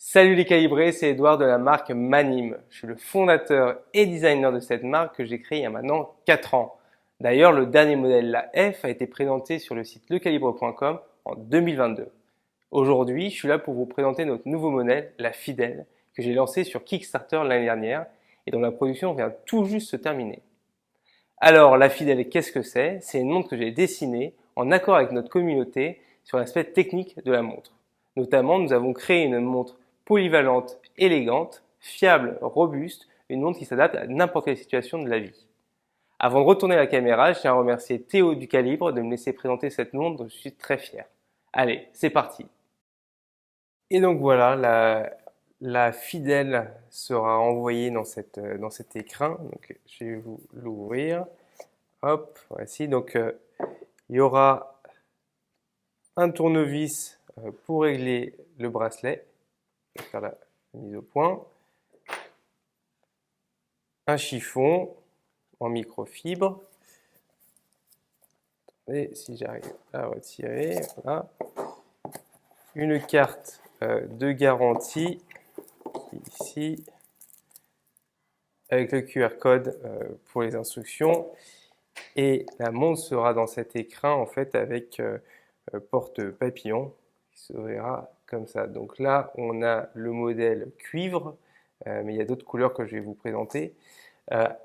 Salut les calibrés, c'est Edouard de la marque Manim. Je suis le fondateur et designer de cette marque que j'ai créée il y a maintenant 4 ans. D'ailleurs, le dernier modèle, la F, a été présenté sur le site lecalibre.com en 2022. Aujourd'hui, je suis là pour vous présenter notre nouveau modèle, la Fidèle, que j'ai lancé sur Kickstarter l'année dernière et dont la production vient tout juste se terminer. Alors, la Fidèle, qu'est-ce que c'est? C'est une montre que j'ai dessinée en accord avec notre communauté sur l'aspect technique de la montre. Notamment, nous avons créé une montre polyvalente, élégante, fiable, robuste, une montre qui s'adapte à n'importe quelle situation de la vie. Avant de retourner la caméra, je tiens à remercier Théo du Calibre de me laisser présenter cette montre dont je suis très fier. Allez, c'est parti. Et donc voilà, la Fidèle sera envoyée dans cet écrin. Donc, je vais vous l'ouvrir. Hop, voici. Donc, il y aura un tournevis pour régler le bracelet, pour faire la mise au point, un chiffon en microfibre, et si j'arrive à retirer, voilà, une carte de garantie ici, avec le QR code pour les instructions, et la montre sera dans cet écrin en fait avec porte papillon qui s'ouvrira comme ça. Donc là, on a le modèle cuivre, mais il y a d'autres couleurs que je vais vous présenter.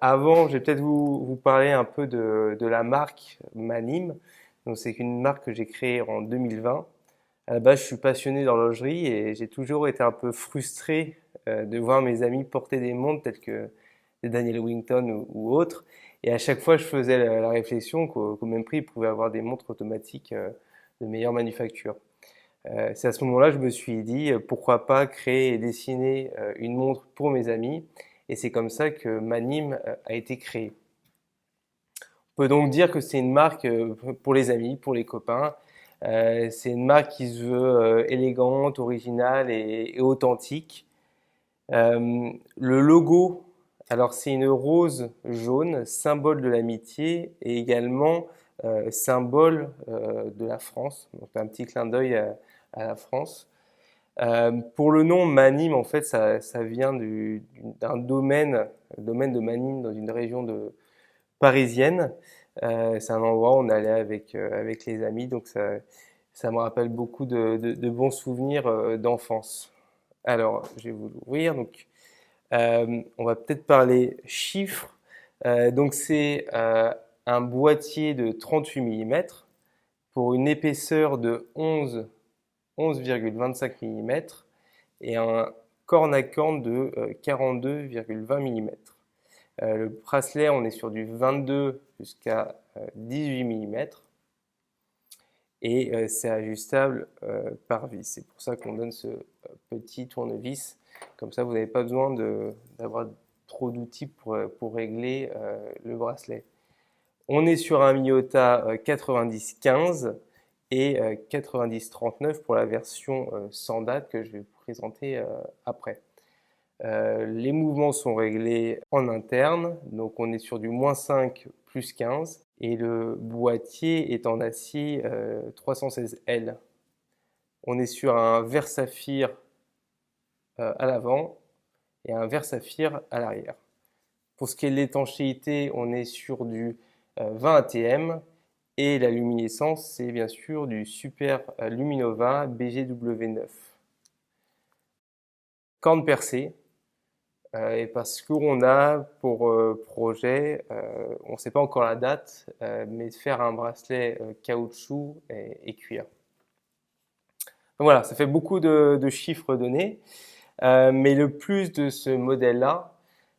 Avant, je vais peut-être vous parler un peu de la marque Manim. Donc c'est une marque que j'ai créée en 2020. À la base, je suis passionné d'horlogerie et j'ai toujours été un peu frustré de voir mes amis porter des montres telles que des Daniel Wellington ou autres. Et à chaque fois, je faisais la réflexion qu'au même prix, ils pouvaient avoir des montres automatiques de meilleure manufacture. C'est à ce moment-là que je me suis dit pourquoi pas créer et dessiner une montre pour mes amis. Et c'est comme ça que Manim a été créé. On peut donc dire que c'est une marque pour les amis, pour les copains. C'est une marque qui se veut élégante, originale et authentique. Le logo, alors c'est une rose jaune, symbole de l'amitié et également symbole de la France. Donc un petit clin d'œil à la France. Pour le nom Manim, en fait, ça vient d'un domaine de Manim dans une région parisienne. C'est un endroit où on allait avec les amis, donc ça me rappelle beaucoup de bons souvenirs d'enfance. Alors, je vais vous l'ouvrir. Donc, on va peut-être parler chiffres. Donc, c'est un boîtier de 38 mm pour une épaisseur de 11,25 mm et un corne à corne de 42,20 mm. Le bracelet, on est sur du 22 jusqu'à 18 mm et c'est ajustable par vis. C'est pour ça qu'on donne ce petit tournevis. Comme ça, vous n'avez pas besoin d'avoir trop d'outils pour régler le bracelet. On est sur un Miyota 90-15 et 90-39 pour la version sans date que je vais vous présenter après. Les mouvements sont réglés en interne, donc on est sur du -5 plus 15 et le boîtier est en acier 316L. On est sur un verre saphir à l'avant et un verre saphir à l'arrière. Pour ce qui est de l'étanchéité, on est sur du 20 ATM et la luminescence, c'est bien sûr du Super Luminova BGW9. Corne percée, et parce qu'on a pour projet, on ne sait pas encore la date, mais de faire un bracelet caoutchouc et cuir. Donc voilà, ça fait beaucoup de chiffres donnés, mais le plus de ce modèle-là,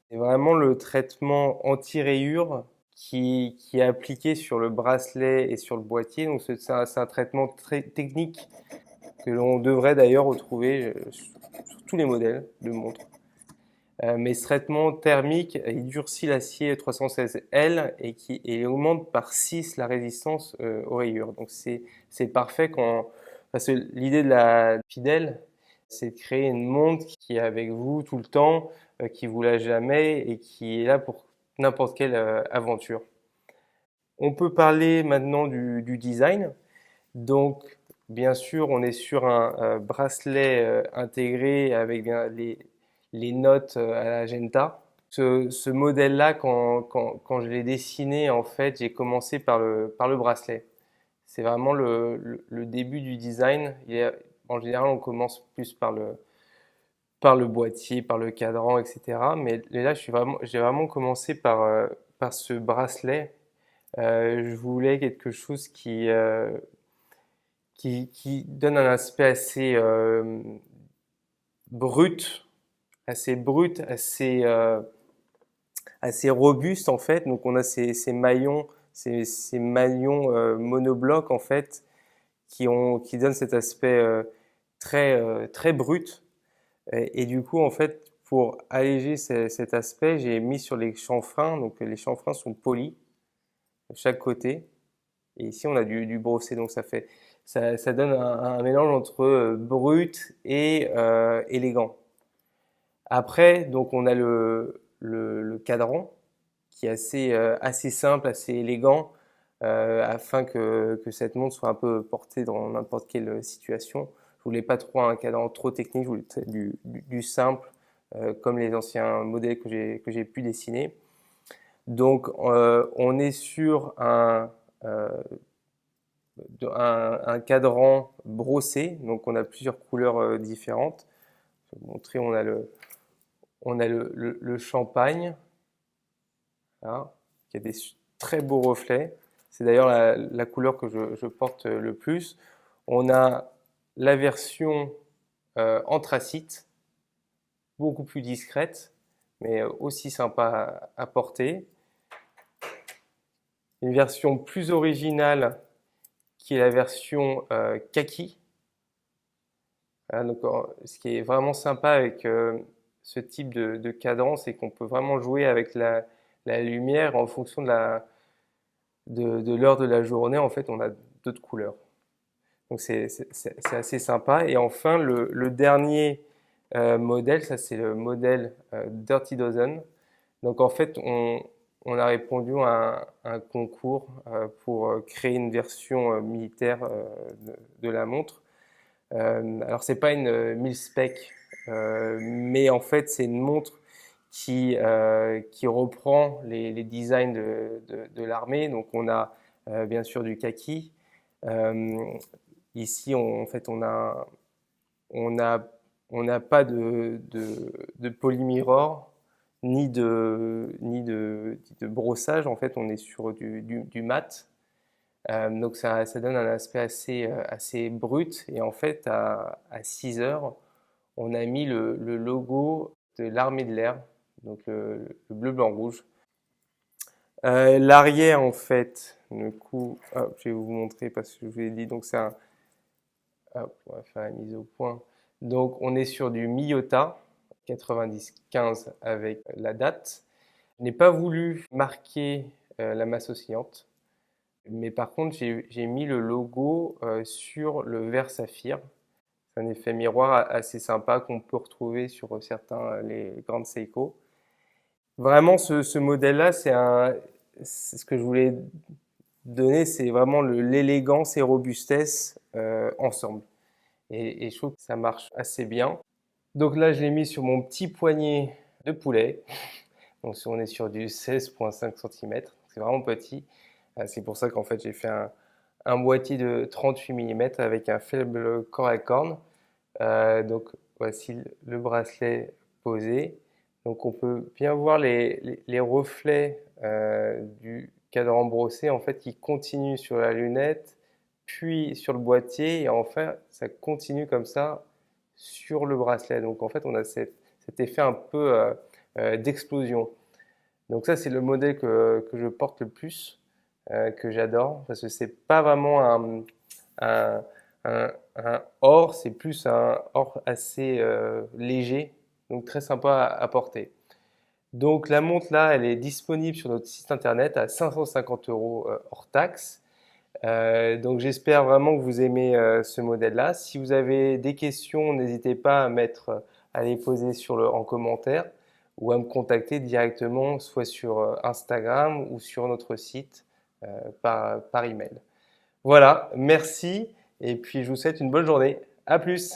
c'est vraiment le traitement anti-rayures qui est appliqué sur le bracelet et sur le boîtier. Donc c'est un traitement très technique que l'on devrait d'ailleurs retrouver sur tous les modèles de montres. Mais ce traitement thermique, il durcit l'acier 316L et augmente par 6 la résistance aux rayures. Donc c'est parfait parce que l'idée de la Fidèle, c'est de créer une montre qui est avec vous tout le temps, qui vous lâche jamais et qui est là pour n'importe quelle aventure. On peut parler maintenant du design. Donc bien sûr, on est sur un bracelet intégré avec bien les notes à la Genta. Ce modèle-là, quand je l'ai dessiné, en fait, j'ai commencé par le bracelet. C'est vraiment le début du design. En général, on commence plus par le boîtier, par le cadran, etc. Mais là, j'ai vraiment commencé par ce bracelet. Je voulais quelque chose qui donne un aspect assez brut, assez robuste en fait. Donc on a ces maillons monoblocs en fait qui donnent cet aspect très brut. Et du coup en fait pour alléger cet aspect, j'ai mis sur les chanfreins. Donc les chanfreins sont polis de chaque côté. Et ici on a du brossé. Donc ça donne un mélange entre brut et élégant. Après, donc on a le cadran qui est assez simple, assez élégant, afin que cette montre soit un peu portée dans n'importe quelle situation. Je voulais pas trop un cadran trop technique, je voulais du simple, comme les anciens modèles que j'ai pu dessiner. Donc on est sur un cadran brossé, donc on a plusieurs couleurs différentes. Je vais vous montrer, on a le champagne, là, qui a des très beaux reflets. C'est d'ailleurs la couleur que je porte le plus. On a la version anthracite, beaucoup plus discrète, mais aussi sympa à porter. Une version plus originale qui est la version kaki. Voilà, donc, ce qui est vraiment sympa avec ce type de cadran, c'est qu'on peut vraiment jouer avec la lumière en fonction de l'heure de la journée. En fait, on a d'autres couleurs. Donc c'est assez sympa. Et enfin, le dernier modèle, ça c'est le modèle Dirty Dozen. Donc en fait, on a répondu à un concours pour créer une version militaire de la montre. Alors c'est pas une mil-spec, mais en fait c'est une montre qui reprend les designs de l'armée. Donc on a bien sûr du kaki. Euh, Ici en fait on a on n'a pas de polymirror ni de brossage. En fait on est sur du mat. Donc ça donne un aspect assez brut. Et en fait, à 6 heures, on a mis le logo de l'armée de l'air, donc le bleu, blanc, rouge. L'arrière, en fait, du coup, hop, je vais vous montrer parce que je vous l'ai dit, donc hop, on va faire la mise au point. Donc on est sur du Miyota 90-15 avec la date. Je n'ai pas voulu marquer la masse oscillante. Mais par contre, j'ai mis le logo sur le verre saphir. C'est un effet miroir assez sympa qu'on peut retrouver sur certains, les grandes Seiko. Vraiment, ce modèle-là, c'est ce que je voulais donner, c'est vraiment l'élégance et robustesse ensemble. Et je trouve que ça marche assez bien. Donc là, je l'ai mis sur mon petit poignet de poulet. Donc on est sur du 16,5 cm. C'est vraiment petit. C'est pour ça qu'en fait, j'ai fait un boîtier de 38 mm avec un faible corps à corne. Donc voici le bracelet posé. Donc on peut bien voir les reflets du cadran brossé en fait qui continuent sur la lunette, puis sur le boîtier et enfin ça continue comme ça sur le bracelet. Donc en fait on a cet effet un peu d'explosion. Donc ça c'est le modèle que je porte le plus, que j'adore parce que c'est pas vraiment un, un or, c'est plus un or assez léger, donc très sympa à porter. Donc la montre là, elle est disponible sur notre site internet à 550 euros hors taxe. Donc j'espère vraiment que vous aimez ce modèle-là. Si vous avez des questions, n'hésitez pas à les poser en commentaire ou à me contacter directement, soit sur Instagram ou sur notre site par email. Voilà, merci Et puis je vous souhaite une bonne journée. À plus!